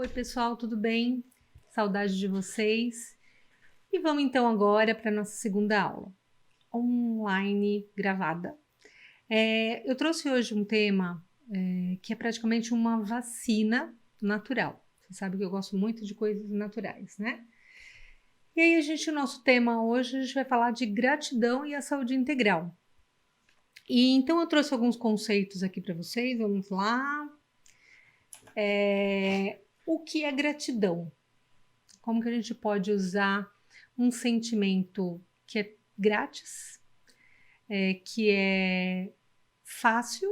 Oi, pessoal, tudo bem? Saudade de vocês. E vamos então agora para a nossa segunda aula, online gravada. Eu trouxe hoje um tema que é praticamente uma vacina natural. Você sabe que eu gosto muito de coisas naturais, né? E aí, o nosso tema hoje, a gente vai falar de gratidão e a saúde integral. E então eu trouxe alguns conceitos aqui para vocês, vamos lá. O que é gratidão? Como que a gente pode usar um sentimento que é grátis, que é fácil,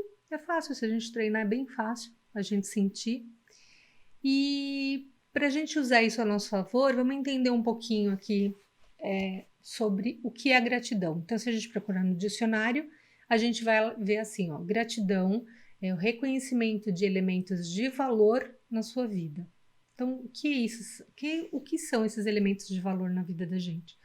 se a gente treinar, é bem fácil a gente sentir. E para a gente usar isso a nosso favor, vamos entender um pouquinho aqui sobre o que é a gratidão. Então, se a gente procurar no dicionário, a gente vai ver assim, ó, gratidão é o reconhecimento de elementos de valor na sua vida. Então, o que é isso? O que são esses elementos de valor na vida da gente?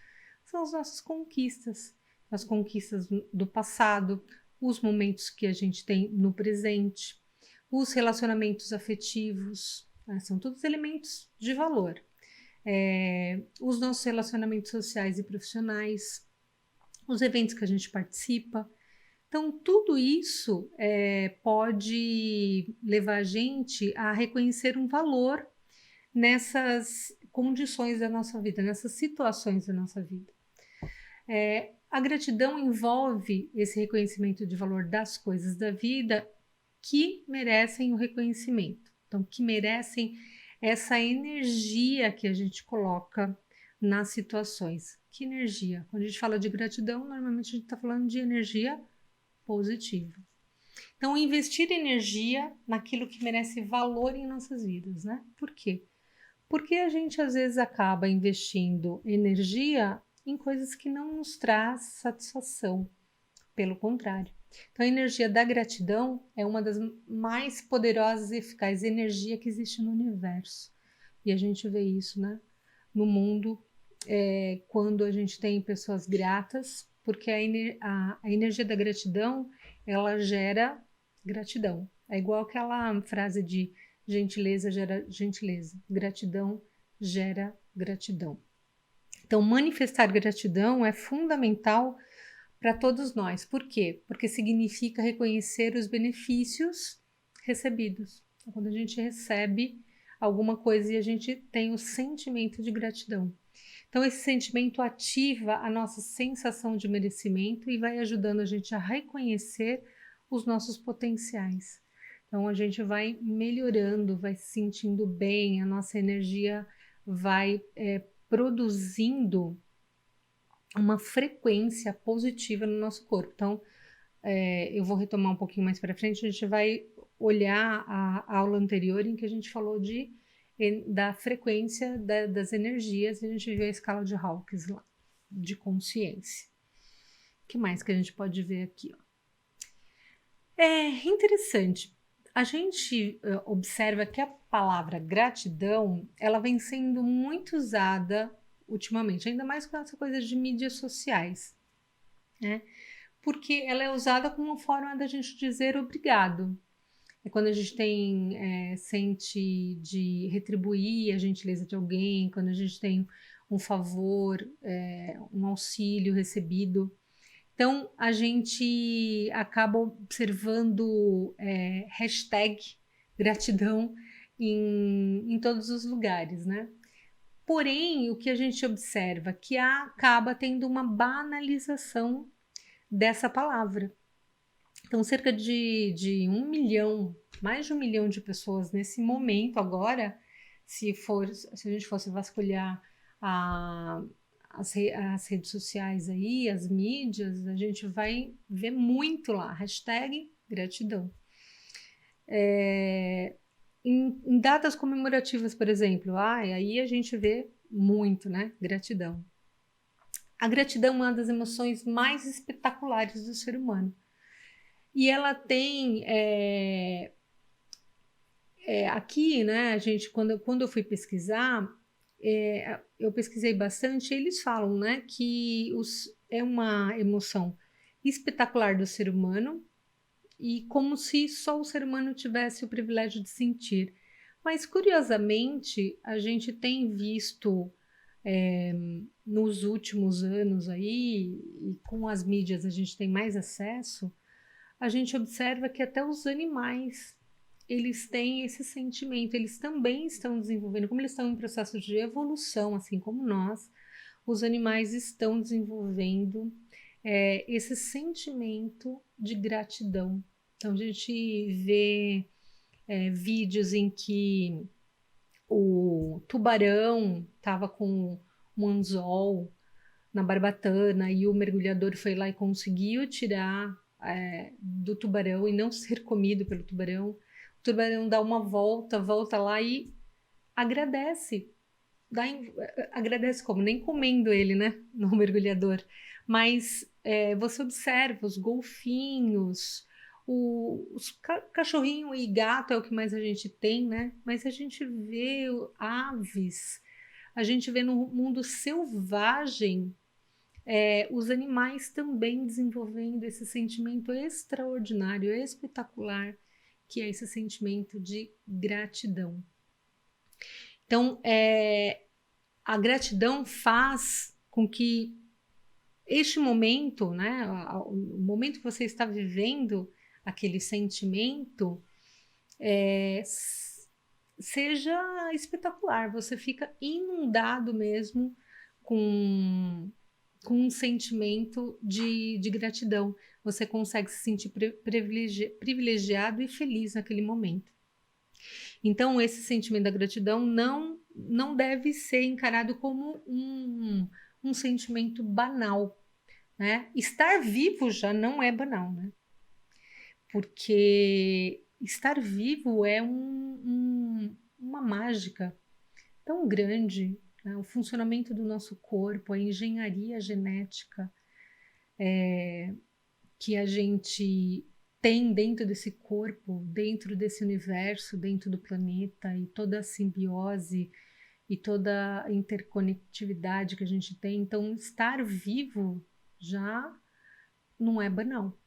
São as nossas conquistas, as conquistas do passado, os momentos que a gente tem no presente, os relacionamentos afetivos, né? São todos elementos de valor. Os nossos relacionamentos sociais e profissionais, os eventos que a gente participa. Então, tudo isso pode levar a gente a reconhecer um valor nessas condições da nossa vida, nessas situações da nossa vida. A gratidão envolve esse reconhecimento de valor das coisas da vida que merecem o reconhecimento, então, que merecem essa energia que a gente coloca nas situações. Que energia? Quando a gente fala de gratidão, normalmente a gente está falando de energia positiva. Então, investir energia naquilo que merece valor em nossas vidas, né? Por quê? Porque a gente às vezes acaba investindo energia em coisas que não nos traz satisfação, pelo contrário. Então, a energia da gratidão é uma das mais poderosas e eficazes energia que existe no universo. E a gente vê isso, né? No mundo, quando a gente tem pessoas gratas, porque a energia da gratidão, ela gera gratidão. É igual aquela frase de gentileza gera gentileza, gratidão gera gratidão. Então, manifestar gratidão é fundamental para todos nós. Por quê? Porque significa reconhecer os benefícios recebidos. Então, quando a gente recebe alguma coisa e a gente tem o sentimento de gratidão. Então, esse sentimento ativa a nossa sensação de merecimento e vai ajudando a gente a reconhecer os nossos potenciais. Então, a gente vai melhorando, vai se sentindo bem, a nossa energia vai produzindo uma frequência positiva no nosso corpo. Então, eu vou retomar um pouquinho mais para frente, a gente vai olhar a aula anterior em que a gente falou da frequência das energias, e a gente viu a escala de Hawkins lá, de consciência. O que mais que a gente pode ver aqui? Ó? É interessante. A gente observa que a palavra gratidão, ela vem sendo muito usada ultimamente, ainda mais com essa coisa de mídias sociais, né? Porque ela é usada como uma forma da gente dizer obrigado. É quando a gente sente de retribuir a gentileza de alguém, quando a gente tem um favor, um auxílio recebido. Então, a gente acaba observando hashtag gratidão em todos os lugares, né? Porém, o que a gente observa é que acaba tendo uma banalização dessa palavra. Então, cerca de 1 milhão, mais de 1 milhão de pessoas nesse momento agora, se a gente fosse vasculhar as redes sociais aí, as mídias, a gente vai ver muito lá, hashtag gratidão. Em datas comemorativas, por exemplo, aí a gente vê muito, né? Gratidão. A gratidão é uma das emoções mais espetaculares do ser humano. E ela tem aqui, né, a gente, quando eu fui pesquisar, eu pesquisei bastante, eles falam, né, que é uma emoção espetacular do ser humano e como se só o ser humano tivesse o privilégio de sentir. Mas, curiosamente, a gente tem visto eh, nos últimos anos aí, e com as mídias a gente tem mais acesso, a gente observa que até os animais, eles têm esse sentimento, eles também estão desenvolvendo, como eles estão em processo de evolução, assim como nós, os animais estão desenvolvendo esse sentimento de gratidão. Então, a gente vê vídeos em que o tubarão estava com um anzol na barbatana e o mergulhador foi lá e conseguiu tirar do tubarão e não ser comido pelo tubarão. O tubarão dá uma volta, volta lá e agradece. Agradece como? Nem comendo ele, né? No mergulhador. Mas você observa os golfinhos, os cachorrinho e gato é o que mais a gente tem, né? Mas a gente vê aves, a gente vê no mundo selvagem os animais também desenvolvendo esse sentimento extraordinário, espetacular, que é esse sentimento de gratidão. Então, a gratidão faz com que este momento, né, o momento que você está vivendo, aquele sentimento, seja espetacular. Você fica inundado mesmo com um sentimento de gratidão. Você consegue se sentir privilegiado e feliz naquele momento. Então, esse sentimento da gratidão não deve ser encarado como um sentimento banal, né? Estar vivo já não é banal, né? Porque estar vivo é uma mágica tão grande, né? O funcionamento do nosso corpo, a engenharia genética que a gente tem dentro desse corpo, dentro desse universo, dentro do planeta e toda a simbiose e toda a interconectividade que a gente tem. Então, estar vivo já não é banal.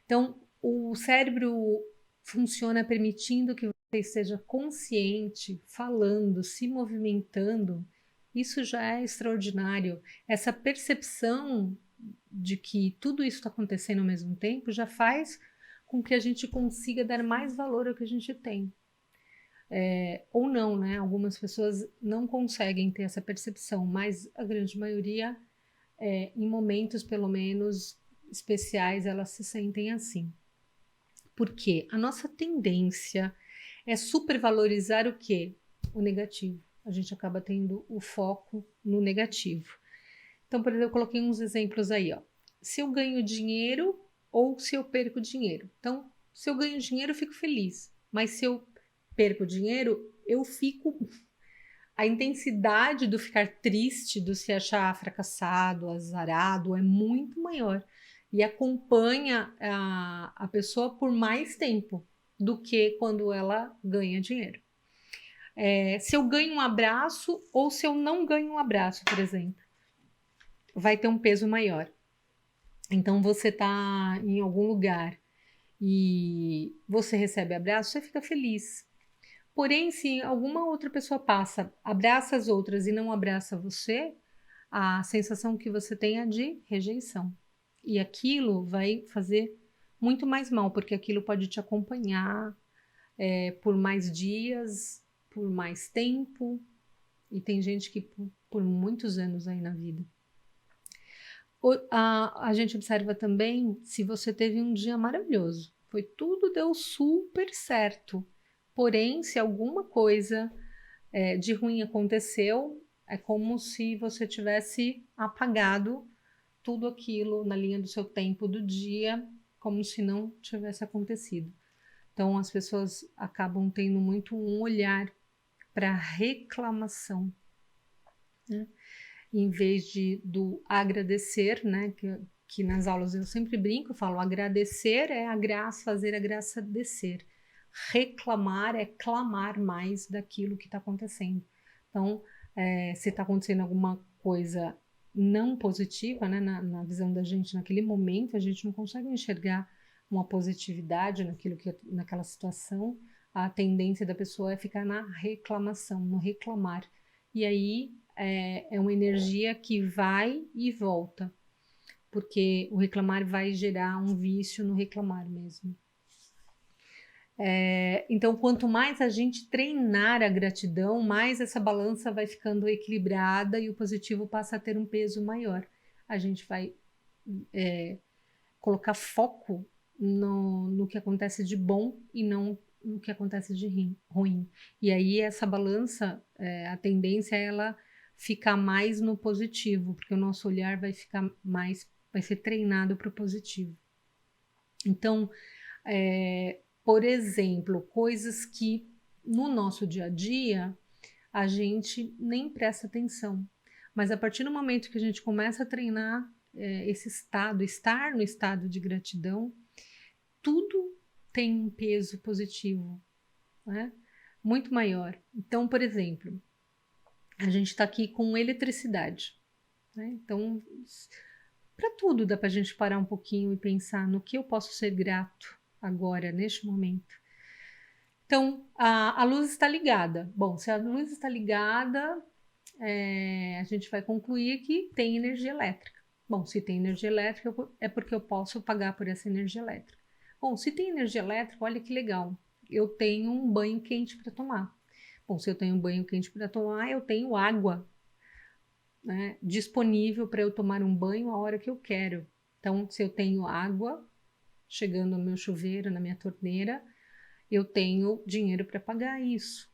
Então, o cérebro funciona permitindo que você esteja consciente, falando, se movimentando. Isso já é extraordinário. Essa percepção de que tudo isso está acontecendo ao mesmo tempo já faz com que a gente consiga dar mais valor ao que a gente tem. Ou não, né? Algumas pessoas não conseguem ter essa percepção, mas a grande maioria, em momentos pelo menos especiais, elas se sentem assim. Porque a nossa tendência é supervalorizar o quê? O negativo. A gente acaba tendo o foco no negativo. Então, por exemplo, eu coloquei uns exemplos aí, ó. Se eu ganho dinheiro ou se eu perco dinheiro. Então, se eu ganho dinheiro, eu fico feliz. Mas se eu perco dinheiro, eu fico. A intensidade do ficar triste, do se achar fracassado, azarado, é muito maior. E acompanha a pessoa por mais tempo do que quando ela ganha dinheiro. Se eu ganho um abraço ou se eu não ganho um abraço, por exemplo, vai ter um peso maior. Então, você está em algum lugar e você recebe abraço, você fica feliz. Porém, se alguma outra pessoa passa, abraça as outras e não abraça você, a sensação que você tem é de rejeição. E aquilo vai fazer muito mais mal, porque aquilo pode te acompanhar por mais dias, por mais tempo, e tem gente que por muitos anos aí na vida. A gente observa também se você teve um dia maravilhoso, foi tudo deu super certo. Porém, se alguma coisa de ruim aconteceu, é como se você tivesse apagado tudo aquilo na linha do seu tempo do dia, como se não tivesse acontecido. Então, as pessoas acabam tendo muito um olhar para reclamação, né? Em vez do agradecer, né? Que nas aulas eu sempre brinco, eu falo, agradecer é a graça, fazer a graça descer. Reclamar é clamar mais daquilo que está acontecendo. Então, se está acontecendo alguma coisa não positiva, né, na visão da gente naquele momento, a gente não consegue enxergar uma positividade naquela situação, a tendência da pessoa é ficar na reclamação, no reclamar. E aí é uma energia que vai e volta, porque o reclamar vai gerar um vício no reclamar mesmo. Então, quanto mais a gente treinar a gratidão, mais essa balança vai ficando equilibrada e o positivo passa a ter um peso maior. A gente vai colocar foco no que acontece de bom e não no que acontece de ruim. E aí essa balança, a tendência é ela ficar mais no positivo, porque o nosso olhar vai ficar mais, vai ser treinado para o positivo. Então, por exemplo, coisas que no nosso dia a dia a gente nem presta atenção, mas a partir do momento que a gente começa a treinar esse estado, estar no estado de gratidão, tudo tem um peso positivo, né? Muito maior. Então, por exemplo, a gente está aqui com eletricidade, né? Então, para tudo dá para a gente parar um pouquinho e pensar no que eu posso ser grato agora, neste momento. Então, a luz está ligada. Bom, se a luz está ligada, a gente vai concluir que tem energia elétrica. Bom, se tem energia elétrica, é porque eu posso pagar por essa energia elétrica. Bom, se tem energia elétrica, olha que legal. Eu tenho um banho quente para tomar. Bom, se eu tenho um banho quente para tomar, eu tenho água, né, disponível para eu tomar um banho a hora que eu quero. Então, se eu tenho água chegando no meu chuveiro, na minha torneira, eu tenho dinheiro para pagar isso.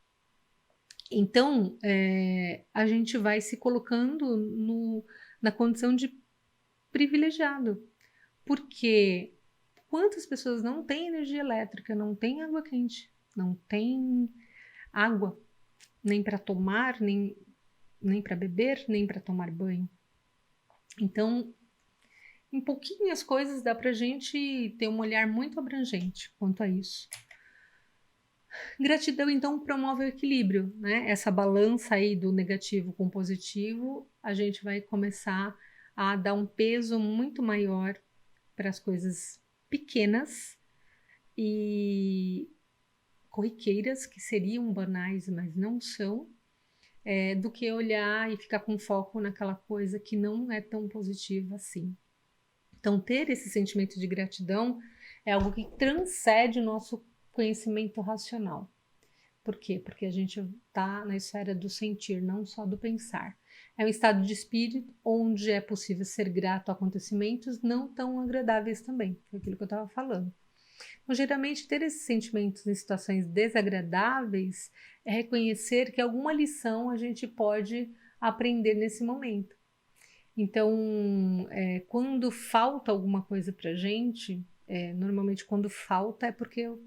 Então, a gente vai se colocando na condição de privilegiado, porque quantas pessoas não têm energia elétrica, não têm água quente, não têm água, nem para tomar, nem para beber, nem para tomar banho. Então, em pouquinhas coisas dá para a gente ter um olhar muito abrangente quanto a isso. Gratidão, então, promove o equilíbrio, né? Essa balança aí do negativo com o positivo, a gente vai começar a dar um peso muito maior para as coisas pequenas e corriqueiras, que seriam banais, mas não são, do que olhar e ficar com foco naquela coisa que não é tão positiva assim. Então, ter esse sentimento de gratidão é algo que transcende o nosso conhecimento racional. Por quê? Porque a gente está na esfera do sentir, não só do pensar. É um estado de espírito onde é possível ser grato a acontecimentos não tão agradáveis também. Foi aquilo que eu estava falando. Então, geralmente, ter esses sentimentos em situações desagradáveis é reconhecer que alguma lição a gente pode aprender nesse momento. Então, quando falta alguma coisa para a gente, normalmente quando falta é porque eu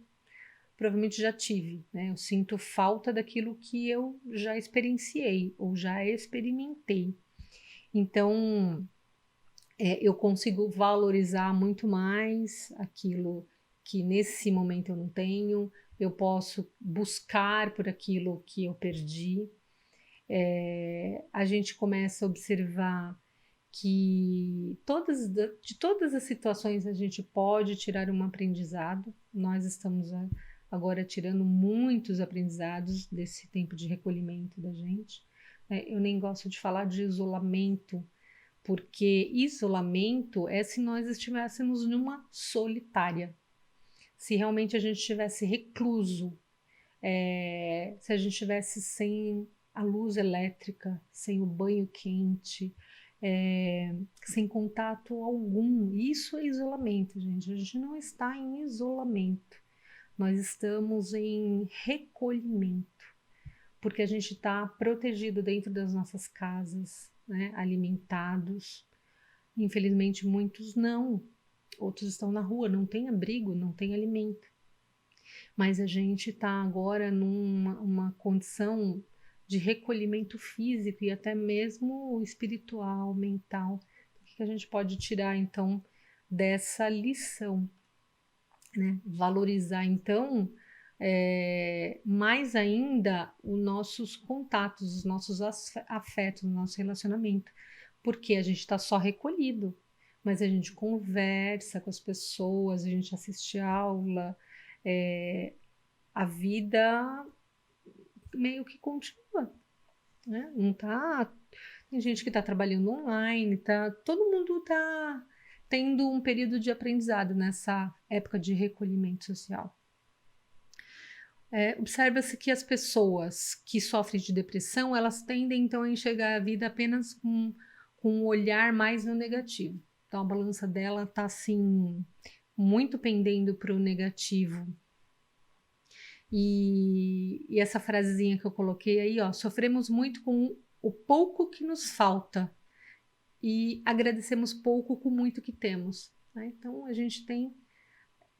provavelmente já tive, né? Eu sinto falta daquilo que eu já experienciei ou já experimentei. Então, eu consigo valorizar muito mais aquilo que nesse momento eu não tenho, eu posso buscar por aquilo que eu perdi. A gente começa a observar que de todas as situações a gente pode tirar um aprendizado. Nós estamos agora tirando muitos aprendizados desse tempo de recolhimento da gente. Eu nem gosto de falar de isolamento, porque isolamento é se nós estivéssemos numa solitária, se realmente a gente estivesse recluso, se a gente estivesse sem a luz elétrica, sem o banho quente, sem contato algum. Isso é isolamento, gente. A gente não está em isolamento, nós estamos em recolhimento, porque a gente está protegido dentro das nossas casas, né, alimentados. Infelizmente, muitos não. Outros estão na rua, não tem abrigo, não tem alimento. Mas a gente está agora numa condição de recolhimento físico e até mesmo espiritual, mental. O que a gente pode tirar, então, dessa lição, né? Valorizar, então, mais ainda os nossos contatos, os nossos afetos, o nosso relacionamento, porque a gente está só recolhido, mas a gente conversa com as pessoas, a gente assiste aula, a vida meio que continua, né? Não tá. Tem gente que está trabalhando online, todo mundo está tendo um período de aprendizado nessa época de recolhimento social. Observa-se que as pessoas que sofrem de depressão, elas tendem então a enxergar a vida apenas com um olhar mais no negativo. Então a balança dela está assim muito pendendo para o negativo. E essa frasezinha que eu coloquei aí, ó, sofremos muito com o pouco que nos falta e agradecemos pouco com muito que temos, né? Então a gente tem,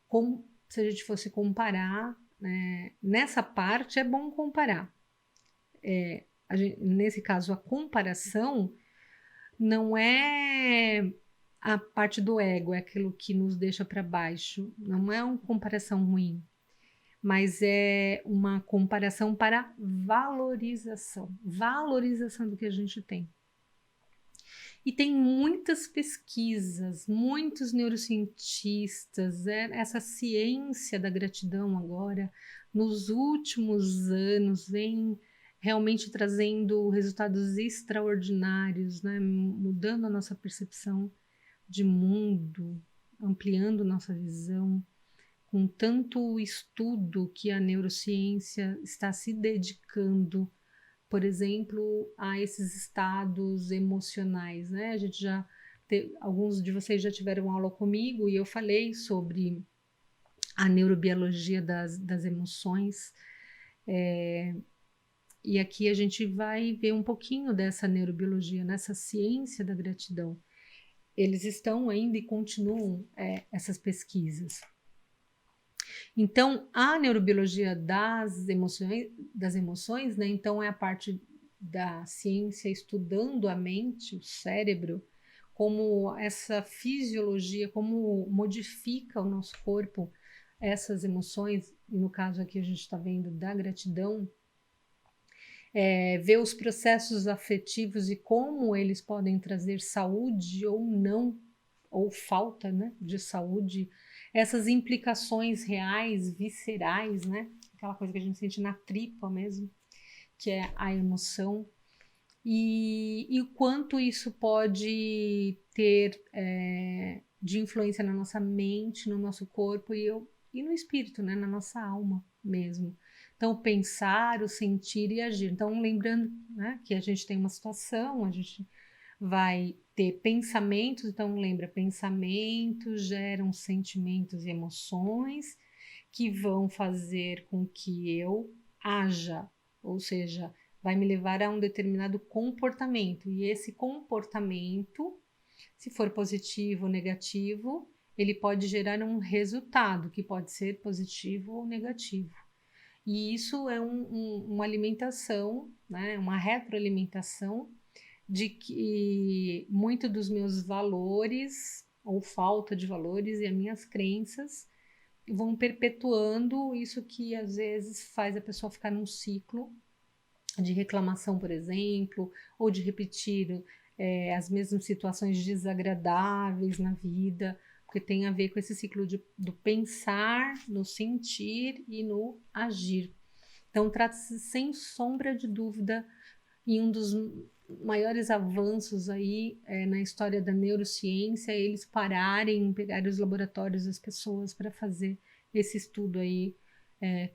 como se a gente fosse comparar, né, nessa parte é bom comparar. Nesse caso, a comparação não é a parte do ego, é aquilo que nos deixa para baixo, não é uma comparação ruim, mas é uma comparação para valorização do que a gente tem. E tem muitas pesquisas, muitos neurocientistas, essa ciência da gratidão agora, nos últimos anos, vem realmente trazendo resultados extraordinários, né? Mudando a nossa percepção de mundo, ampliando nossa visão, com tanto estudo que a neurociência está se dedicando, por exemplo, a esses estados emocionais, né? Alguns de vocês já tiveram aula comigo e eu falei sobre a neurobiologia das emoções. E aqui a gente vai ver um pouquinho dessa neurobiologia, nessa ciência da gratidão. Eles estão ainda e continuam essas pesquisas. Então, a neurobiologia das emoções, né? Então é a parte da ciência estudando a mente, o cérebro, como essa fisiologia, como modifica o nosso corpo essas emoções, e no caso aqui a gente está vendo da gratidão, ver os processos afetivos e como eles podem trazer saúde ou não, ou falta, né, de saúde, essas implicações reais, viscerais, né, aquela coisa que a gente sente na tripa mesmo, que é a emoção, e o quanto isso pode ter de influência na nossa mente, no nosso corpo e no espírito, né, na nossa alma mesmo. Então, o pensar, o sentir e agir. Então, lembrando, né, que a gente tem uma situação, a gente vai ter pensamentos, então lembra, pensamentos geram sentimentos e emoções que vão fazer com que eu haja, ou seja, vai me levar a um determinado comportamento, e esse comportamento, se for positivo ou negativo, ele pode gerar um resultado que pode ser positivo ou negativo. E isso é uma alimentação, né, uma retroalimentação de que muito dos meus valores ou falta de valores e as minhas crenças vão perpetuando isso, que às vezes faz a pessoa ficar num ciclo de reclamação, por exemplo, ou de repetir as mesmas situações desagradáveis na vida, porque tem a ver com esse ciclo do pensar, no sentir e no agir. Então, trata-se sem sombra de dúvida em um dos maiores avanços aí na história da neurociência, eles pararem, pegarem os laboratórios das pessoas para fazer esse estudo aí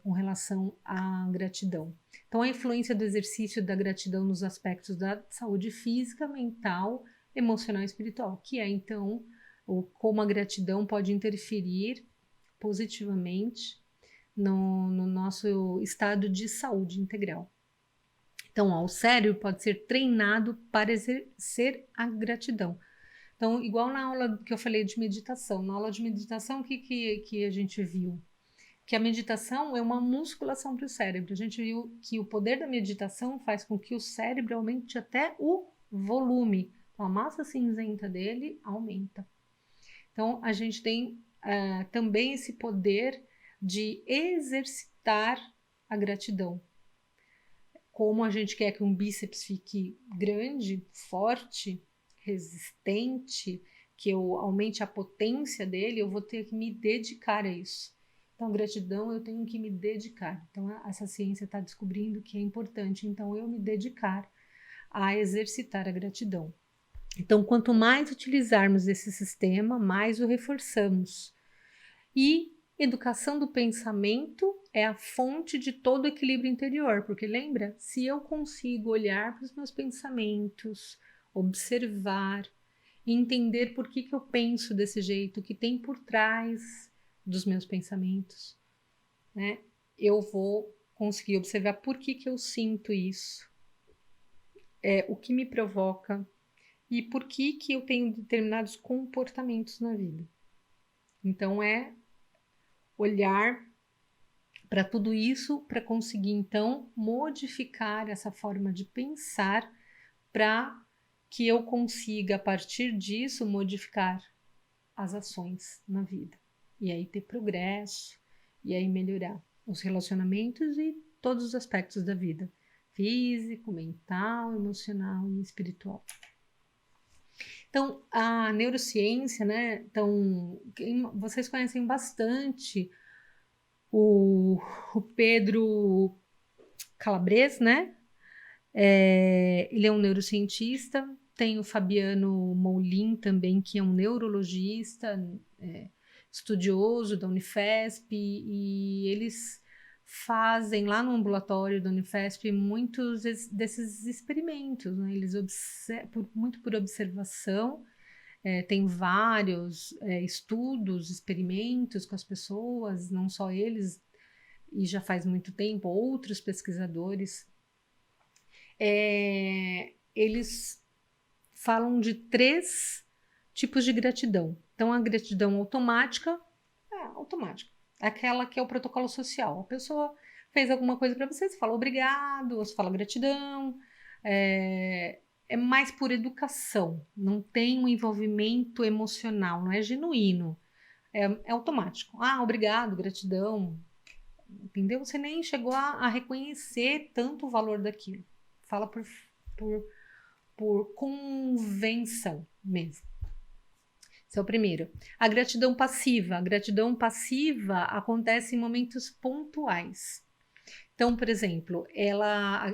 com relação à gratidão. Então, a influência do exercício da gratidão nos aspectos da saúde física, mental, emocional e espiritual, que é então como a gratidão pode interferir positivamente no nosso estado de saúde integral. Então, ó, o cérebro pode ser treinado para exercer a gratidão. Então, igual na aula que eu falei de meditação. Na aula de meditação, o que a gente viu? Que a meditação é uma musculação para o cérebro. A gente viu que o poder da meditação faz com que o cérebro aumente até o volume. Então, a massa cinzenta dele aumenta. Então, a gente tem também esse poder de exercitar a gratidão. Como a gente quer que um bíceps fique grande, forte, resistente, que eu aumente a potência dele, eu vou ter que me dedicar a isso. Então, gratidão eu tenho que me dedicar. Então, essa ciência está descobrindo que é importante, então, eu me dedicar a exercitar a gratidão. Então, quanto mais utilizarmos esse sistema, mais o reforçamos. E educação do pensamento é a fonte de todo o equilíbrio interior, porque lembra? Se eu consigo olhar para os meus pensamentos, observar, entender por que eu penso desse jeito, o que tem por trás dos meus pensamentos, né? Eu vou conseguir observar por que eu sinto isso, o que me provoca e por que eu tenho determinados comportamentos na vida. Então, é olhar para tudo isso para conseguir, então, modificar essa forma de pensar para que eu consiga, a partir disso, modificar as ações na vida. E aí ter progresso, e aí melhorar os relacionamentos e todos os aspectos da vida. Físico, mental, emocional e espiritual. Então, a neurociência, né? Então, vocês conhecem bastante o Pedro Calabres, né? Ele é um neurocientista. Tem o Fabiano Moulin também, que é um neurologista, estudioso da Unifesp, e eles fazem lá no ambulatório da Unifesp muitos desses experimentos, né? Eles muito por observação, tem vários estudos, experimentos com as pessoas, não só eles, e já faz muito tempo, outros pesquisadores, eles falam de 3 tipos de gratidão. Então, a gratidão automática, automática, aquela que é o protocolo social. A pessoa fez alguma coisa para você, você fala obrigado, você fala gratidão, é mais por educação, não tem um envolvimento emocional, não é genuíno, é automático. Obrigado, gratidão, entendeu? Você nem chegou a reconhecer tanto o valor daquilo. Fala por convenção mesmo. Esse é o primeiro. A gratidão passiva. A gratidão passiva acontece em momentos pontuais. Então, por exemplo,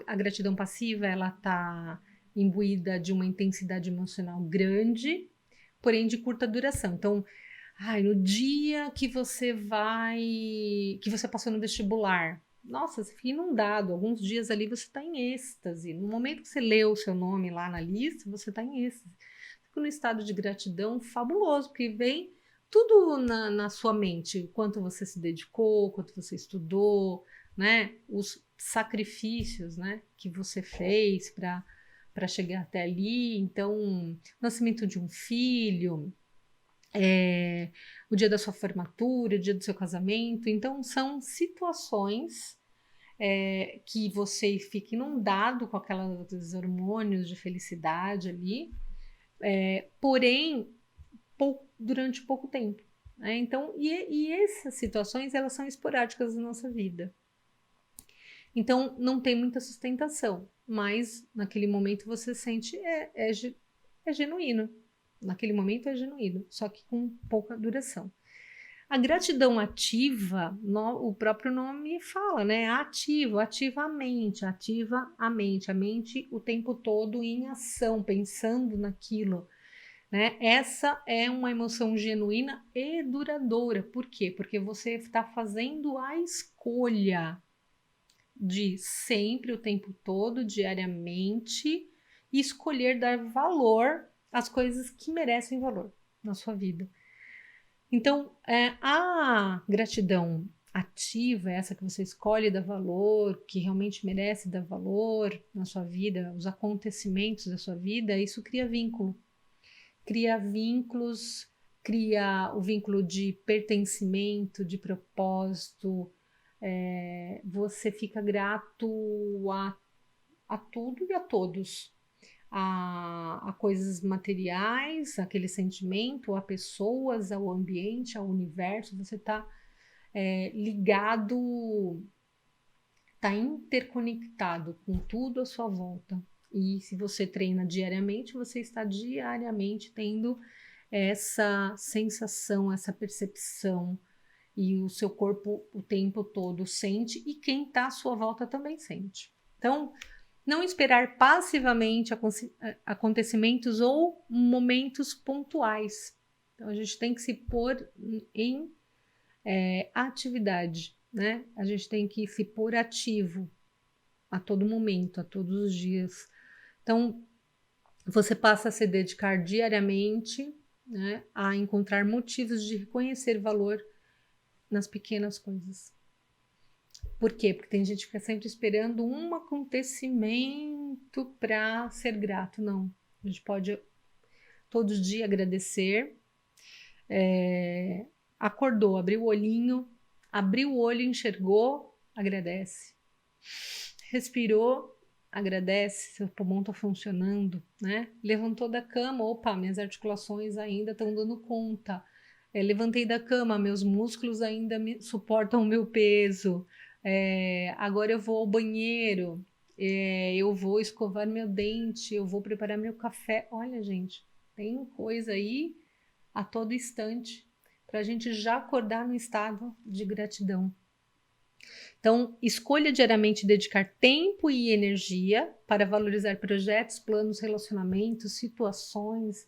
a gratidão passiva, ela está imbuída de uma intensidade emocional grande, porém de curta duração. Então, no dia que você passou no vestibular, nossa, você fica inundado. Alguns dias ali você está em êxtase. No momento que você lê o seu nome lá na lista, você está em êxtase. Fica num estado de gratidão fabuloso, porque vem tudo na sua mente. Quanto você se dedicou, quanto você estudou, né? Os sacrifícios, né, que você fez para chegar até ali. Então, nascimento de um filho, o dia da sua formatura, o dia do seu casamento. Então, são situações que você fica inundado com aqueles hormônios de felicidade ali, porém, durante pouco tempo. Né? Então, e essas situações, elas são esporádicas na nossa vida. Então, não tem muita sustentação, mas naquele momento você sente é genuíno. Naquele momento é genuíno, só que com pouca duração. A gratidão ativa, o próprio nome fala, né? Ativo, ativamente, ativa a mente o tempo todo em ação, pensando naquilo, né? Essa é uma emoção genuína e duradoura. Por quê? Porque você está fazendo a escolha de sempre, o tempo todo, diariamente, escolher dar valor às coisas que merecem valor na sua vida. Então, a gratidão ativa, essa que você escolhe dar valor, que realmente merece dar valor na sua vida, os acontecimentos da sua vida, isso cria vínculo. Cria vínculos, cria o vínculo de pertencimento, de propósito. Você fica grato a tudo e a todos. A coisas materiais, aquele sentimento, a pessoas, ao ambiente, ao universo, você está ligado, está interconectado com tudo à sua volta. E se você treina diariamente, você está diariamente tendo essa sensação, essa percepção, e o seu corpo o tempo todo sente e quem está à sua volta também sente. Então, não esperar passivamente acontecimentos ou momentos pontuais. Então, a gente tem que se pôr em atividade, né? A gente tem que se pôr ativo a todo momento, a todos os dias. Então, você passa a se dedicar diariamente, né, a encontrar motivos de reconhecer valor nas pequenas coisas. Por quê? Porque tem gente que fica sempre esperando um acontecimento para ser grato. Não. A gente pode todo dia agradecer. Acordou, abriu o olhinho, abriu o olho, enxergou, agradece. Respirou, agradece, seu pulmão está funcionando, né? Levantou da cama, opa, minhas articulações ainda estão dando conta. Levantei da cama, meus músculos ainda suportam o meu peso. Agora eu vou ao banheiro, eu vou escovar meu dente, eu vou preparar meu café. Olha, gente, tem coisa aí a todo instante para a gente já acordar no estado de gratidão. Então, escolha diariamente dedicar tempo e energia para valorizar projetos, planos, relacionamentos, situações,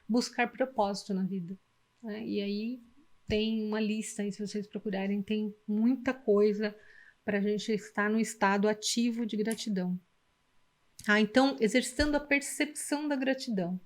buscar propósito na vida, né? E aí tem uma lista aí, se vocês procurarem, tem muita coisa para a gente estar no estado ativo de gratidão. Então, exercitando a percepção da gratidão.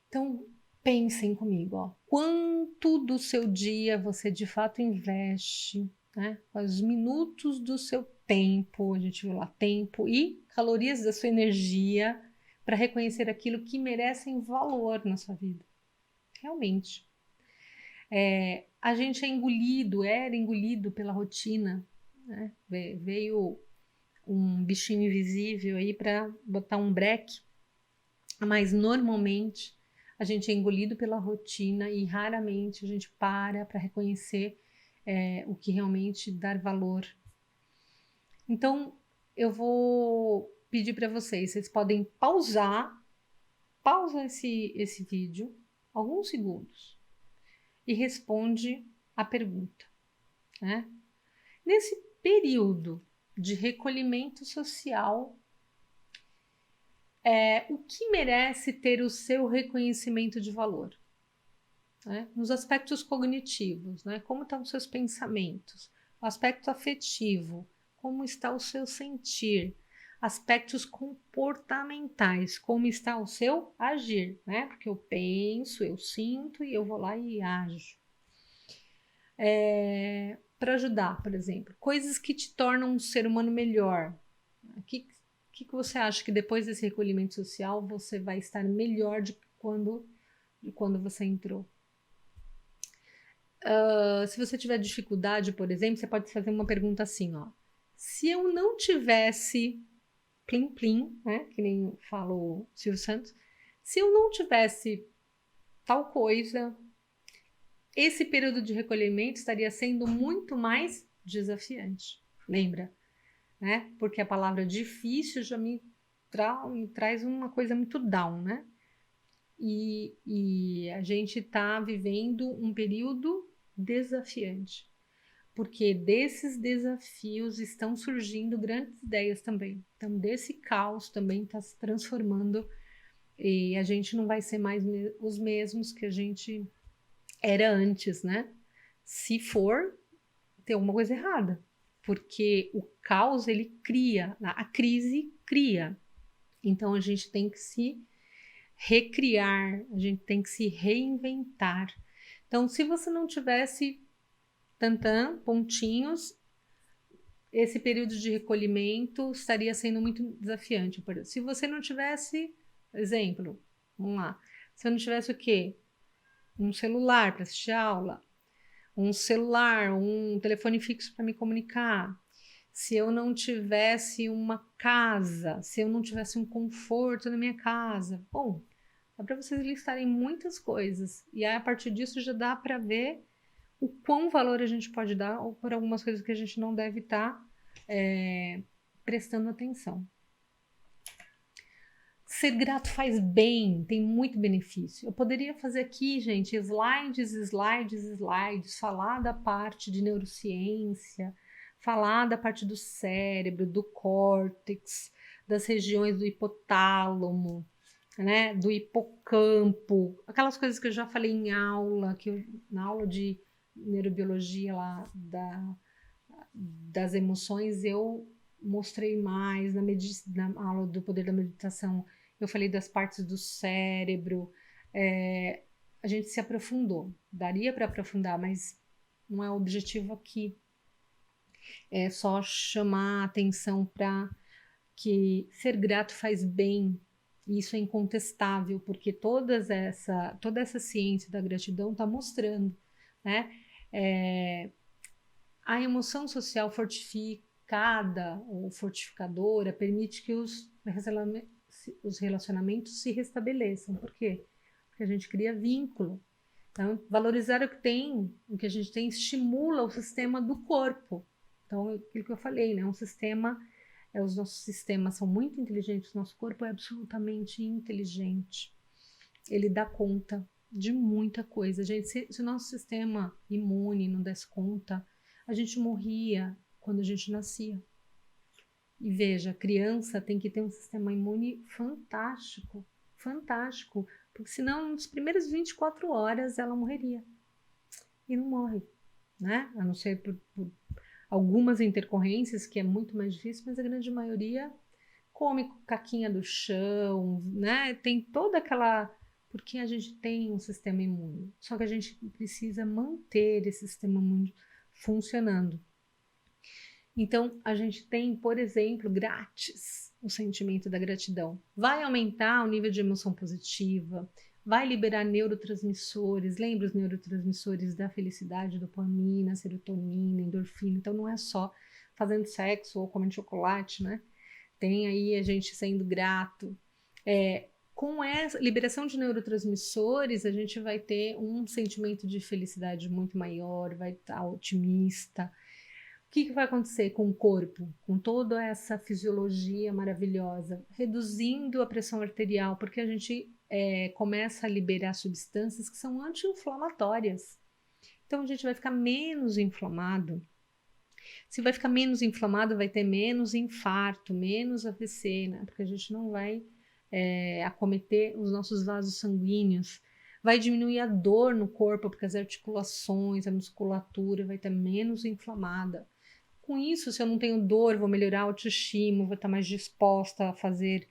Então, pensem comigo, ó, quanto do seu dia você de fato investe, né? Os minutos do seu tempo, a gente viu lá, tempo e calorias da sua energia para reconhecer aquilo que merecem valor na sua vida. Realmente. A gente era engolido pela rotina, né? Veio um bichinho invisível aí para botar um breque, mas normalmente a gente é engolido pela rotina e raramente a gente para reconhecer o que realmente dar valor. Então, eu vou pedir para vocês podem pausa esse vídeo, alguns segundos, e responde a pergunta, né? Nesse período de recolhimento social, o que merece ter o seu reconhecimento de valor? Né? Nos aspectos cognitivos, né? Como estão os seus pensamentos? O aspecto afetivo, como está o seu sentir? Aspectos comportamentais, como está o seu agir, né? Porque eu penso, eu sinto e eu vou lá e ajo. Para ajudar, por exemplo, coisas que te tornam um ser humano melhor. O que você acha que depois desse recolhimento social você vai estar melhor de quando você entrou? Se você tiver dificuldade, por exemplo, você pode fazer uma pergunta assim, ó. Se eu não tivesse plim plim, né, que nem fala o Silvio Santos, se eu não tivesse tal coisa, esse período de recolhimento estaria sendo muito mais desafiante. Lembra? Né? Porque a palavra difícil já me traz uma coisa muito down, né? E a gente está vivendo um período desafiante, porque desses desafios estão surgindo grandes ideias também. Então, desse caos também está se transformando e a gente não vai ser mais os mesmos que a gente era antes, né? Se for, tem alguma coisa errada, porque o caos ele cria, a crise cria. Então, a gente tem que se recriar, a gente tem que se reinventar. Então, se você não tivesse pontinhos, esse período de recolhimento estaria sendo muito desafiante. Se você não tivesse, exemplo, vamos lá, se eu não tivesse o quê? Um celular para assistir aula, um celular, um telefone fixo para me comunicar, se eu não tivesse uma casa, se eu não tivesse um conforto na minha casa, bom, dá para vocês listarem muitas coisas e aí, a partir disso já dá para ver o quão valor a gente pode dar ou por algumas coisas que a gente não deve estar prestando atenção. Ser grato faz bem, tem muito benefício. Eu poderia fazer aqui, gente, slides, falar da parte de neurociência, falar da parte do cérebro, do córtex, das regiões do hipotálamo, né, do hipocampo, aquelas coisas que eu já falei em aula, na aula de neurobiologia lá das emoções, eu mostrei mais na aula do poder da meditação, eu falei das partes do cérebro, a gente se aprofundou, daria para aprofundar, mas não é o objetivo aqui, é só chamar a atenção para que ser grato faz bem, e isso é incontestável, porque toda essa ciência da gratidão está mostrando, né? A emoção social fortificada ou fortificadora permite que os relacionamentos se restabeleçam. Por quê? Porque a gente cria vínculo. Então, valorizar o que a gente tem, estimula o sistema do corpo. Então, aquilo que eu falei, né? Os nossos sistemas são muito inteligentes, o nosso corpo é absolutamente inteligente. Ele dá conta de muita coisa. Gente, se o nosso sistema imune não desse conta, a gente morria quando a gente nascia. E veja, a criança tem que ter um sistema imune fantástico, fantástico, porque senão nas primeiras 24 horas ela morreria. E não morre, né? A não ser por algumas intercorrências, que é muito mais difícil, mas a grande maioria come caquinha do chão, né? Tem toda aquela... Porque a gente tem um sistema imune. Só que a gente precisa manter esse sistema imune funcionando. Então, a gente tem, por exemplo, grátis, o sentimento da gratidão. Vai aumentar o nível de emoção positiva, vai liberar neurotransmissores, lembra os neurotransmissores da felicidade, dopamina, serotonina, endorfina. Então, não é só fazendo sexo ou comendo chocolate, né? Tem aí a gente sendo grato. Com essa liberação de neurotransmissores, a gente vai ter um sentimento de felicidade muito maior, vai estar otimista. O que vai acontecer com o corpo, com toda essa fisiologia maravilhosa? Reduzindo a pressão arterial, porque a gente começa a liberar substâncias que são anti-inflamatórias. Então a gente vai ficar menos inflamado. Se vai ficar menos inflamado, vai ter menos infarto, menos AVC, né? Porque a gente não vai acometer os nossos vasos sanguíneos. Vai diminuir a dor no corpo, porque as articulações, a musculatura vai estar menos inflamada. Com isso, se eu não tenho dor, vou melhorar a autoestima, vou estar mais disposta a fazer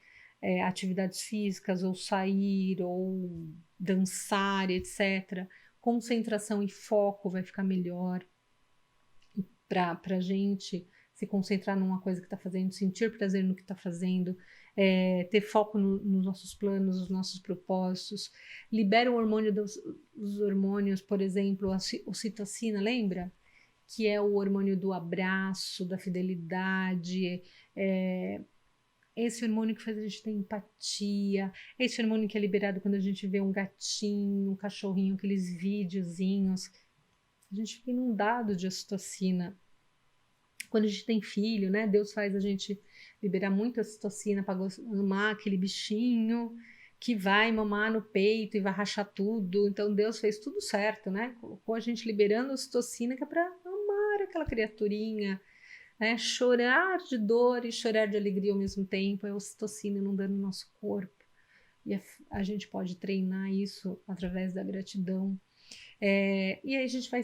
atividades físicas, ou sair, ou dançar, etc. Concentração e foco vai ficar melhor para a gente se concentrar numa coisa que está fazendo, sentir prazer no que está fazendo, ter foco nos nossos planos, nos nossos propósitos. Libera o hormônio os hormônios, por exemplo, a ocitocina, lembra? Que é o hormônio do abraço, da fidelidade, esse hormônio que faz a gente ter empatia, esse hormônio que é liberado quando a gente vê um gatinho, um cachorrinho, aqueles videozinhos, a gente fica inundado de ocitocina. Quando a gente tem filho, né, Deus faz a gente liberar muita ocitocina para amar aquele bichinho que vai mamar no peito e vai rachar tudo. Então Deus fez tudo certo, né? Colocou a gente liberando ocitocina que é para amar aquela criaturinha, né? Chorar de dor e chorar de alegria ao mesmo tempo, é a ocitocina inundando o nosso corpo. E a gente pode treinar isso através da gratidão. E aí a gente vai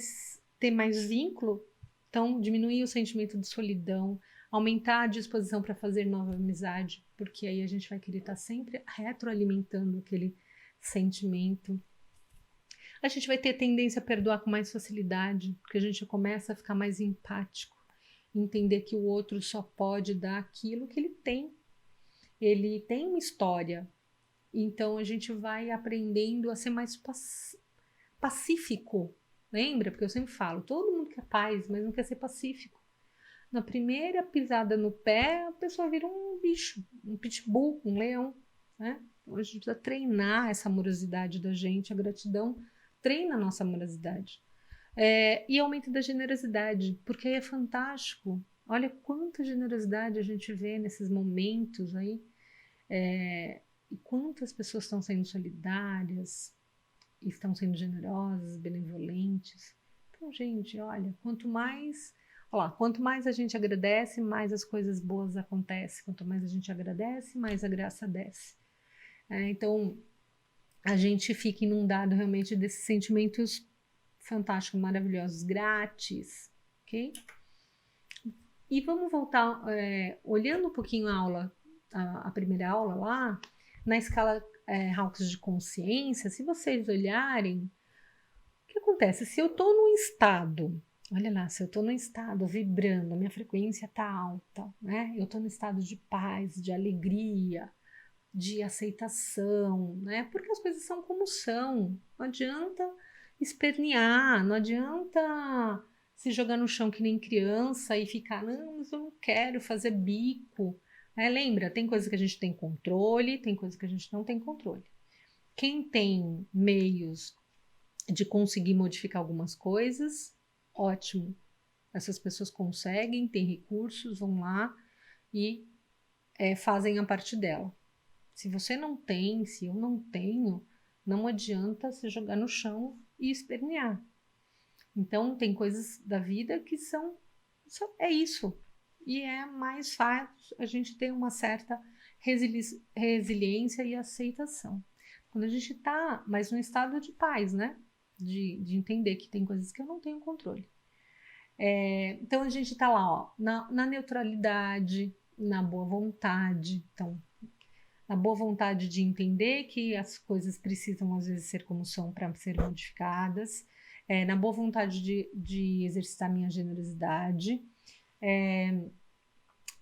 ter mais vínculo, então diminuir o sentimento de solidão, aumentar a disposição para fazer nova amizade, porque aí a gente vai querer estar sempre retroalimentando aquele sentimento. A gente vai ter tendência a perdoar com mais facilidade, porque a gente começa a ficar mais empático, entender que o outro só pode dar aquilo que ele tem. Ele tem uma história, então a gente vai aprendendo a ser mais pacífico. Lembra? Porque eu sempre falo, todo mundo quer paz, mas não quer ser pacífico. Na primeira pisada no pé, a pessoa vira um bicho, um pitbull, um leão, né? Então a gente precisa treinar essa amorosidade da gente, a gratidão treina a nossa amorosidade. E aumento da generosidade, porque aí é fantástico. Olha quanta generosidade a gente vê nesses momentos aí. e quantas pessoas estão sendo solidárias, estão sendo generosas, benevolentes. Então, gente, olha, quanto mais a gente agradece, mais as coisas boas acontecem. Quanto mais a gente agradece, mais a graça desce. Então, a gente fica inundado realmente desses sentimentos fantásticos, maravilhosos, grátis, ok? E vamos voltar, olhando um pouquinho a aula, a primeira aula lá, na escala Hawkes de consciência, se vocês olharem, o que acontece? Se eu estou num estado, olha lá, se eu estou num estado vibrando, a minha frequência está alta, né? Eu estou no estado de paz, de alegria, de aceitação, né? Porque as coisas são como são. Não adianta espernear, não adianta se jogar no chão que nem criança e ficar, não, mas eu não quero fazer bico. Lembra, tem coisas que a gente tem controle, tem coisas que a gente não tem controle. Quem tem meios de conseguir modificar algumas coisas, ótimo. Essas pessoas conseguem, têm recursos, vão lá e fazem a parte dela. Se você não tem, se eu não tenho, não adianta se jogar no chão e espernear. Então, tem coisas da vida que é isso. E é mais fácil a gente ter uma certa resiliência e aceitação. Quando a gente está mais num estado de paz, né? De entender que tem coisas que eu não tenho controle. Então, a gente está lá, ó, na neutralidade, na boa vontade. Então, na boa vontade de entender que as coisas precisam, às vezes, ser como são para serem modificadas, na boa vontade de exercitar minha generosidade.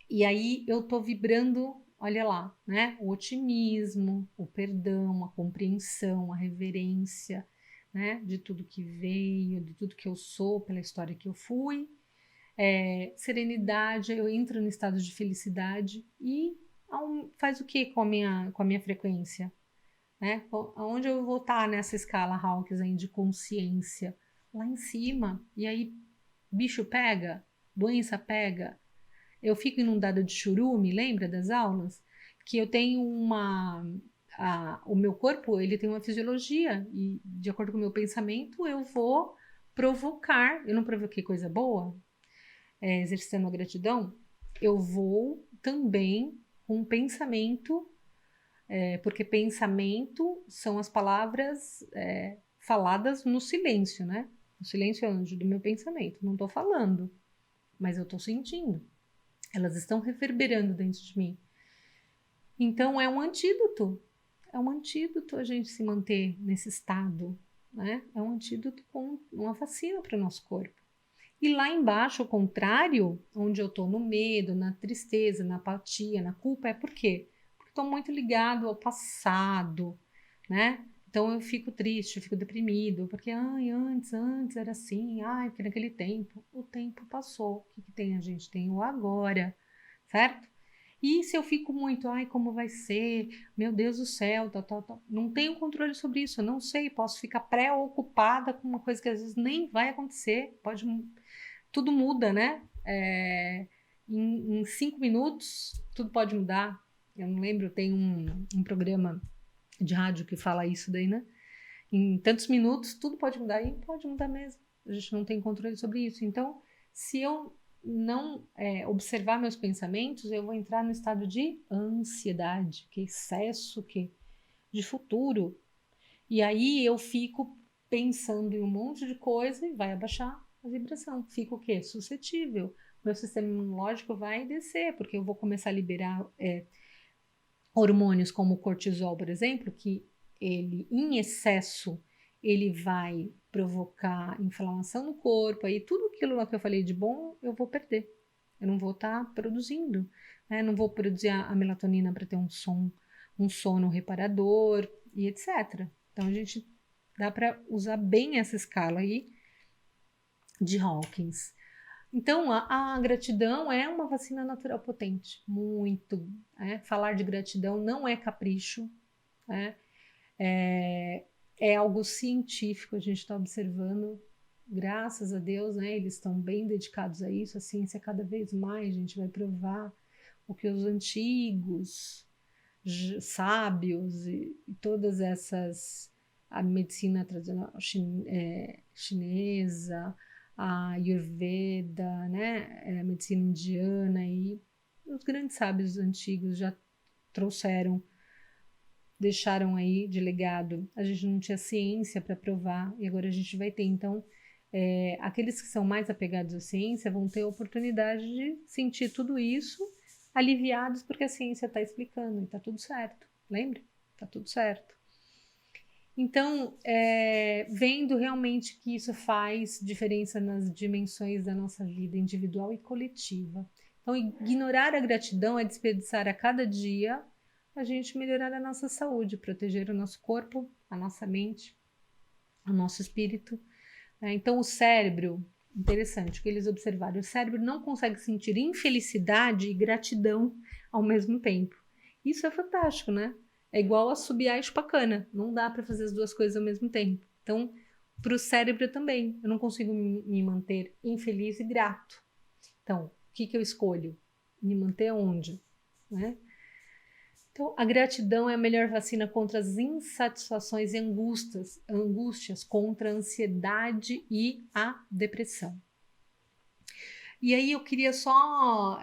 E aí eu estou vibrando, olha lá, né? O otimismo, o perdão, a compreensão, a reverência, né? De tudo que veio, de tudo que eu sou, pela história que eu fui. Serenidade, eu entro no estado de felicidade e faz o que com a minha frequência? Né? Aonde eu vou estar nessa escala Hawkes aí de consciência? Lá em cima. E aí, bicho pega, doença pega. Eu fico inundada de churume, lembra das aulas? Que eu tenho o meu corpo, ele tem uma fisiologia e de acordo com o meu pensamento, eu vou provocar. Eu não provoquei coisa boa? Exercitando a gratidão, eu vou também com pensamento, porque pensamento são as palavras faladas no silêncio, né? O silêncio é o anjo do meu pensamento. Não estou falando, mas eu estou sentindo. Elas estão reverberando dentro de mim. Então é um antídoto. É um antídoto a gente se manter nesse estado, né? É um antídoto com uma vacina para o nosso corpo. E lá embaixo, o contrário, onde eu estou no medo, na tristeza, na apatia, na culpa, é por quê? Porque estou muito ligado ao passado, né? Então eu fico triste, eu fico deprimido, porque antes era assim, porque naquele tempo, o tempo passou. O que tem? A gente tem o agora, certo? E se eu fico muito, como vai ser? Meu Deus do céu, tal. Não tenho controle sobre isso, eu não sei, posso ficar preocupada com uma coisa que às vezes nem vai acontecer, tudo muda, né? Em 5 minutos, tudo pode mudar. Eu não lembro, tem um programa de rádio que fala isso daí, né? Em tantos minutos, tudo pode mudar, e pode mudar mesmo. A gente não tem controle sobre isso. Então, se eu não observar meus pensamentos, eu vou entrar no estado de ansiedade, que é excesso de futuro. E aí eu fico pensando em um monte de coisa e vai abaixar a vibração. Fico o quê? Suscetível. Meu sistema imunológico vai descer, porque eu vou começar a liberar hormônios como o cortisol, por exemplo, que ele, em excesso, ele vai provocar inflamação no corpo, aí tudo aquilo lá que eu falei de bom, eu vou perder. Eu não vou estar produzindo, né? Não vou produzir a melatonina para ter um sono reparador e etc. Então, a gente dá para usar bem essa escala aí de Hawkins. Então, a gratidão é uma vacina natural potente, muito. Falar de gratidão não é capricho, né? É algo científico, a gente está observando, graças a Deus, né? Eles estão bem dedicados a isso, a ciência cada vez mais, a gente vai provar o que os antigos sábios e todas essas, a medicina tradicional chinesa, a Ayurveda, né, a medicina indiana e os grandes sábios antigos já trouxeram, deixaram aí de legado. A gente não tinha ciência para provar e agora a gente vai ter. Então, aqueles que são mais apegados à ciência vão ter a oportunidade de sentir tudo isso aliviados porque a ciência está explicando e está tudo certo. Lembra? Está tudo certo. Então, vendo realmente que isso faz diferença nas dimensões da nossa vida individual e coletiva. Então, ignorar a gratidão é desperdiçar a cada dia a gente melhorar a nossa saúde, proteger o nosso corpo, a nossa mente, o nosso espírito. Então, o cérebro, interessante o que eles observaram, o cérebro não consegue sentir infelicidade e gratidão ao mesmo tempo. Isso é fantástico, né? É igual assobiar e chupar cana. Não dá para fazer as duas coisas ao mesmo tempo. Então, para o cérebro também. Eu não consigo me manter infeliz e grato. Então, o que eu escolho? Me manter onde? Né? Então, a gratidão é a melhor vacina contra as insatisfações e angústias, contra a ansiedade e a depressão. E aí eu queria só,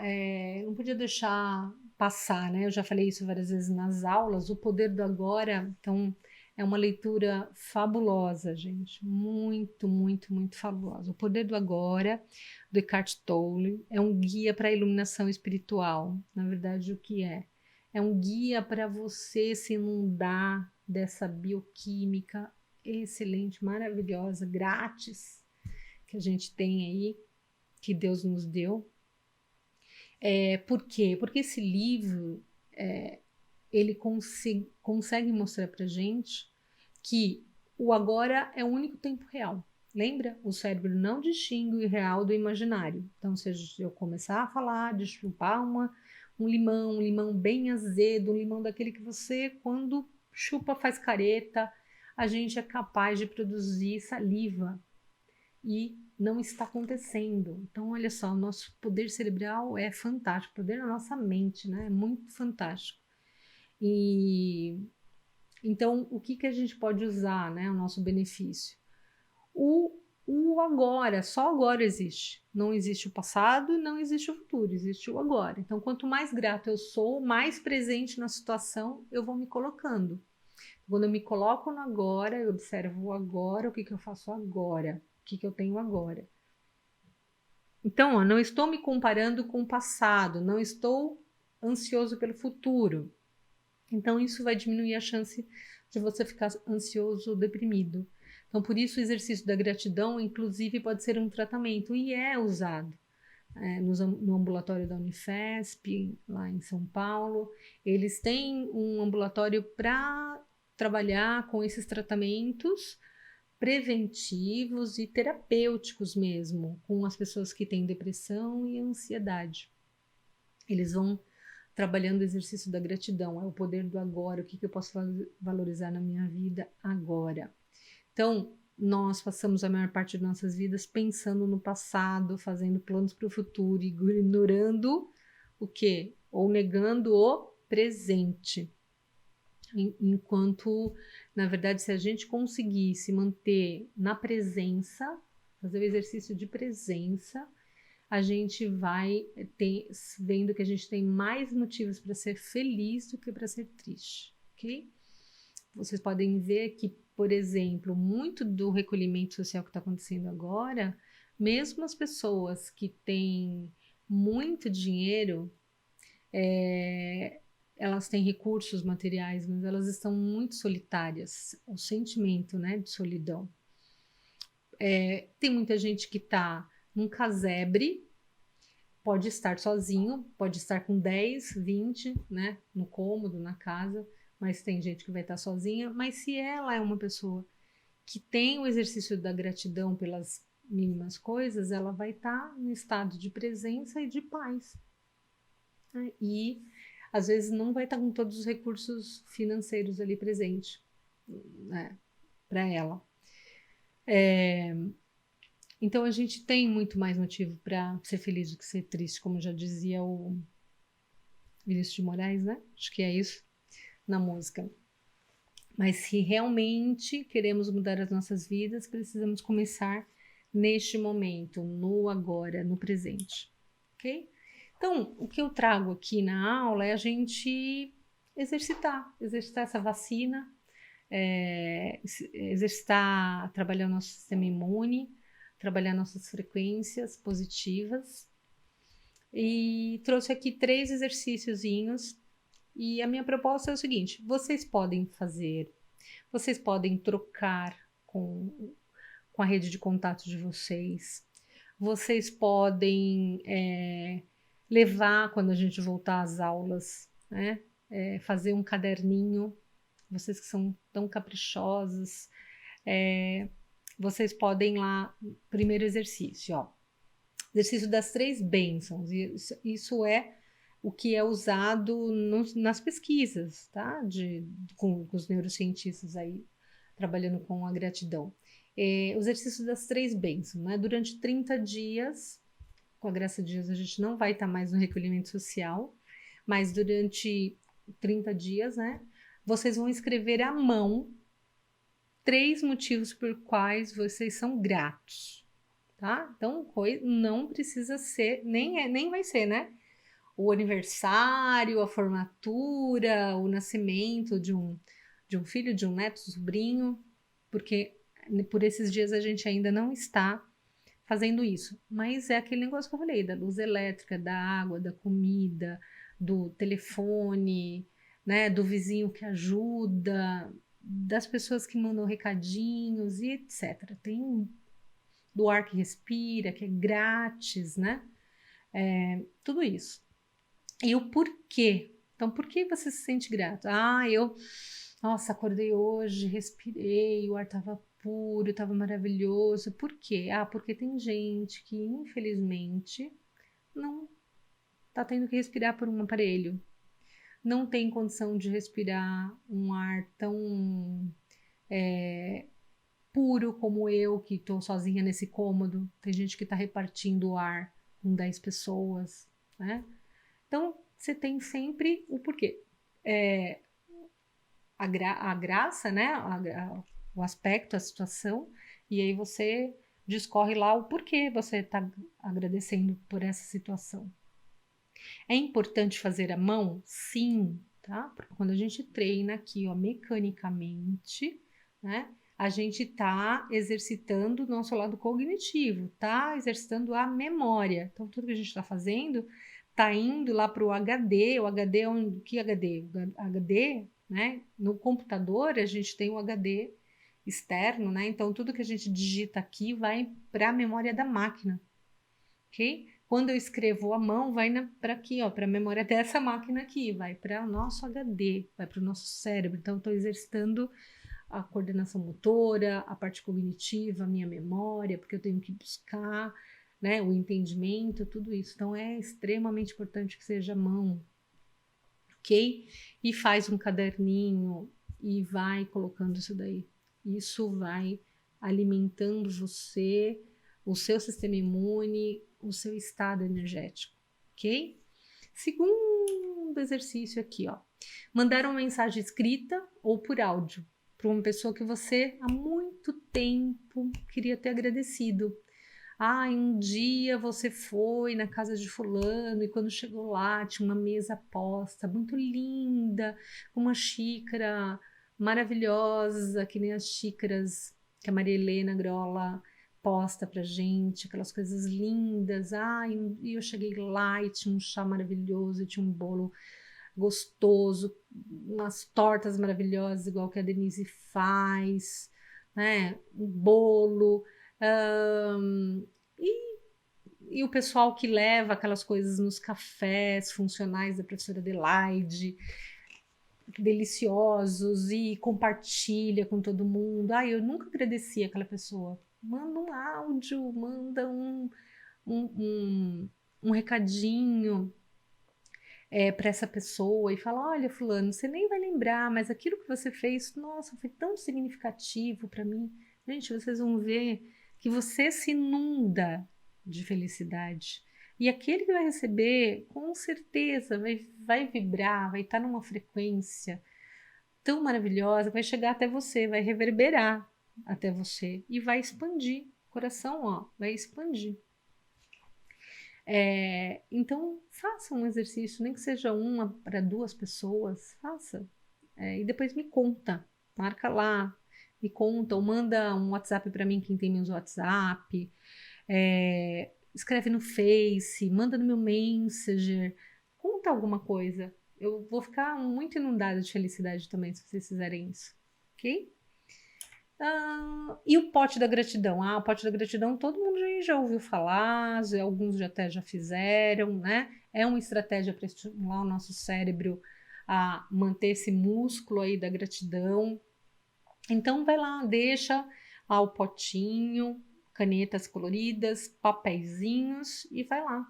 não podia deixar passar, né? Eu já falei isso várias vezes nas aulas, O Poder do Agora. Então, é uma leitura fabulosa, gente. Muito, muito, muito fabulosa. O Poder do Agora, do Eckhart Tolle, é um guia para a iluminação espiritual. Na verdade, o que é? É um guia para você se inundar dessa bioquímica excelente, maravilhosa, grátis, que a gente tem aí, que Deus nos deu. Por quê? Porque esse livro, ele consegue mostrar para gente que o agora é o único tempo real. Lembra? O cérebro não distingue o real do imaginário. Então, se eu começar a falar de chupar um limão bem azedo, um limão daquele que você, quando chupa, faz careta, a gente é capaz de produzir saliva e não está acontecendo. Então, olha só, o nosso poder cerebral é fantástico, o poder da nossa mente, né? É muito fantástico. E então, o que a gente pode usar, né, o nosso benefício? O agora, só agora existe. Não existe o passado, não existe o futuro, existe o agora. Então, quanto mais grato eu sou, mais presente na situação eu vou me colocando. Quando eu me coloco no agora, eu observo o agora, o que eu faço agora, o que eu tenho agora. Então, não estou me comparando com o passado, não estou ansioso pelo futuro. Então, isso vai diminuir a chance de você ficar ansioso ou deprimido. Então, por isso, o exercício da gratidão, inclusive, pode ser um tratamento e é usado. No ambulatório da Unifesp, lá em São Paulo, eles têm um ambulatório para trabalhar com esses tratamentos preventivos e terapêuticos mesmo, com as pessoas que têm depressão e ansiedade. Eles vão trabalhando o exercício da gratidão, é o poder do agora, o que eu posso valorizar na minha vida agora. Então, nós passamos a maior parte de nossas vidas pensando no passado, fazendo planos para o futuro, ignorando o quê? Ou negando o presente. Enquanto, na verdade, se a gente conseguir se manter na presença, fazer o exercício de presença, a gente vai vendo que a gente tem mais motivos para ser feliz do que para ser triste, ok? Vocês podem ver que, por exemplo, muito do recolhimento social que está acontecendo agora, mesmo as pessoas que têm muito dinheiro, elas têm recursos materiais, mas elas estão muito solitárias. O sentimento, né, de solidão. Tem muita gente que está num casebre, pode estar sozinho, pode estar com 10, 20, né, no cômodo, na casa, mas tem gente que vai estar sozinha. Mas se ela é uma pessoa que tem o exercício da gratidão pelas mínimas coisas, ela vai estar no estado de presença e de paz. Né? E às vezes não vai estar com todos os recursos financeiros ali presentes, né, para ela. Então a gente tem muito mais motivo para ser feliz do que ser triste, como já dizia o Vinícius de Moraes, né? Acho que é isso. na música. Mas se realmente queremos mudar as nossas vidas, precisamos começar neste momento, no agora, no presente, ok? Então, o que eu trago aqui na aula é a gente exercitar essa vacina, exercitar, trabalhar o nosso sistema imune, trabalhar nossas frequências positivas. E trouxe aqui 3 exercíciozinhos. E a minha proposta é o seguinte: vocês podem trocar com a rede de contato de vocês podem levar quando a gente voltar às aulas, né? Fazer um caderninho, vocês que são tão caprichosos, vocês podem lá, primeiro exercício, ó, exercício das 3 bênçãos, isso é o que é usado nas pesquisas, tá? Com os neurocientistas aí trabalhando com a gratidão. O exercício das 3 bênçãos, né? Durante 30 dias, com a graça de Deus, a gente não vai estar mais no recolhimento social, mas durante 30 dias, né? Vocês vão escrever à mão 3 motivos por quais vocês são gratos, tá? Então, não precisa ser, nem vai ser, né? O aniversário, a formatura, o nascimento de um filho, de um neto, sobrinho, porque por esses dias a gente ainda não está fazendo isso. Mas é aquele negócio que eu falei, da luz elétrica, da água, da comida, do telefone, né, do vizinho que ajuda, das pessoas que mandam recadinhos e etc. Tem do ar que respira, que é grátis, né? Tudo isso. E o porquê. Então, por que você se sente grato? Nossa, acordei hoje, respirei, o ar estava puro, estava maravilhoso. Por quê? Porque tem gente que, infelizmente, não está tendo que respirar por um aparelho. Não tem condição de respirar um ar tão puro como eu, que estou sozinha nesse cômodo. Tem gente que está repartindo o ar com 10 pessoas, né? Então, você tem sempre o porquê. A graça, né? O aspecto, a situação, e aí você discorre lá o porquê você está agradecendo por essa situação. É importante fazer a mão? Sim, tá? Porque quando a gente treina aqui, ó, mecanicamente, né? A gente está exercitando o nosso lado cognitivo, tá? Exercitando a memória. Então, tudo que a gente está fazendo está indo lá para o HD. O HD é que HD? O HD, né? No computador, a gente tem o HD externo, né? Então, tudo que a gente digita aqui vai para a memória da máquina, ok? Quando eu escrevo à mão, vai para aqui, ó, para a memória dessa máquina aqui, vai para o nosso HD, vai para o nosso cérebro. Então, estou exercitando a coordenação motora, a parte cognitiva, a minha memória, porque eu tenho que buscar, né, o entendimento, tudo isso. Então, é extremamente importante que seja a mão, ok? E faz um caderninho e vai colocando isso daí. Isso vai alimentando você, o seu sistema imune, o seu estado energético, ok? Segundo exercício aqui, ó. Mandar uma mensagem escrita ou por áudio para uma pessoa que você há muito tempo queria ter agradecido. Um dia você foi na casa de fulano e quando chegou lá tinha uma mesa posta, muito linda, com uma xícara maravilhosa, que nem as xícaras que a Maria Helena Grola posta pra gente, aquelas coisas lindas. E eu cheguei lá e tinha um chá maravilhoso, e tinha um bolo gostoso, umas tortas maravilhosas, igual que a Denise faz, né? Um bolo. E o pessoal que leva aquelas coisas nos cafés funcionais da professora Adelaide, deliciosos, e compartilha com todo mundo. Eu nunca agradeci aquela pessoa. Manda um áudio, manda um recadinho para essa pessoa e fala: olha, fulano, você nem vai lembrar, mas aquilo que você fez, nossa, foi tão significativo para mim. Gente, vocês vão ver que você se inunda de felicidade. E aquele que vai receber, com certeza, vai vibrar, vai estar numa frequência tão maravilhosa, vai chegar até você, vai reverberar até você e vai expandir. O coração, ó, vai expandir. Então, faça um exercício, nem que seja uma para 2 pessoas, faça. E depois me conta, marca lá, me conta, ou manda um WhatsApp para mim, quem tem meus WhatsApp, escreve no Face, manda no meu Messenger, conta alguma coisa. Eu vou ficar muito inundada de felicidade também se vocês fizerem isso, ok? E o pote da gratidão? O pote da gratidão todo mundo já ouviu falar, alguns até já fizeram, né? É uma estratégia para estimular o nosso cérebro a manter esse músculo aí da gratidão. Então vai lá, deixa lá o potinho, canetas coloridas, papeizinhos e vai lá.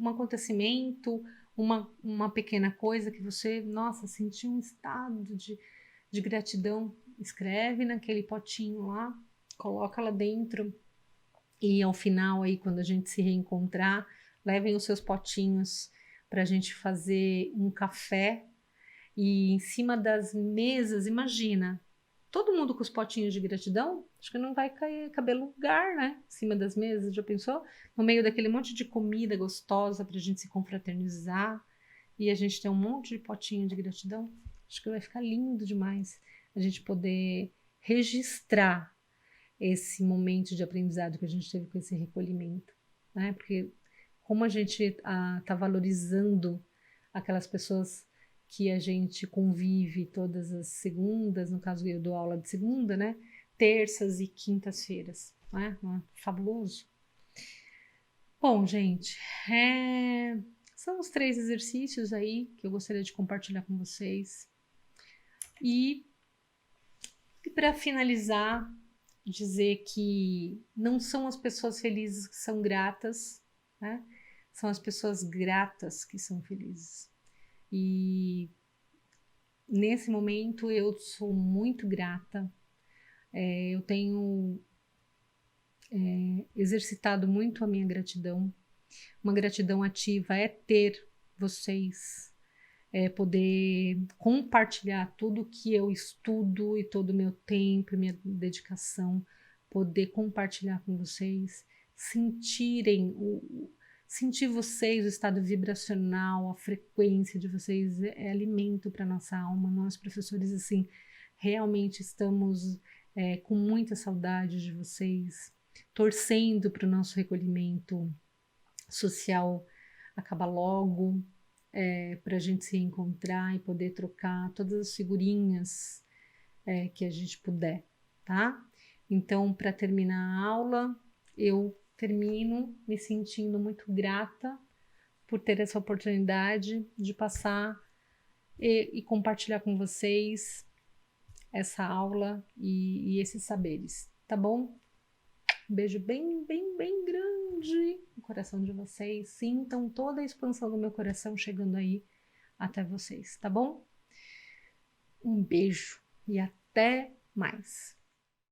Um acontecimento, uma pequena coisa que você, nossa, sentiu um estado de gratidão, escreve naquele potinho lá, coloca lá dentro e ao final aí, quando a gente se reencontrar, levem os seus potinhos para a gente fazer um café e em cima das mesas, imagina, todo mundo com os potinhos de gratidão, acho que não vai caber lugar, né? Em cima das mesas, já pensou? No meio daquele monte de comida gostosa para a gente se confraternizar e a gente ter um monte de potinho de gratidão, acho que vai ficar lindo demais a gente poder registrar esse momento de aprendizado que a gente teve com esse recolhimento, né? Porque como a gente está valorizando aquelas pessoas que a gente convive todas as segundas, no caso eu dou aula de segunda, né? Terças e quintas-feiras, né? Fabuloso. Bom, gente, são os 3 exercícios aí que eu gostaria de compartilhar com vocês. E para finalizar, dizer que não são as pessoas felizes que são gratas, né? São as pessoas gratas que são felizes. E nesse momento eu sou muito grata, eu tenho exercitado muito a minha gratidão. Uma gratidão ativa é ter vocês, poder compartilhar tudo que eu estudo e todo o meu tempo, minha dedicação, poder compartilhar com vocês, sentir vocês, o estado vibracional, a frequência de vocês é alimento para nossa alma. Nós, professores, assim, realmente estamos com muita saudade de vocês, torcendo para o nosso recolhimento social acabar logo, para a gente se reencontrar e poder trocar todas as figurinhas que a gente puder, tá? Então, para terminar a aula, eu termino me sentindo muito grata por ter essa oportunidade de passar e compartilhar com vocês essa aula e esses saberes, tá bom? Um beijo bem, bem, bem grande no coração de vocês. Sintam toda a expansão do meu coração chegando aí até vocês, tá bom? Um beijo e até mais.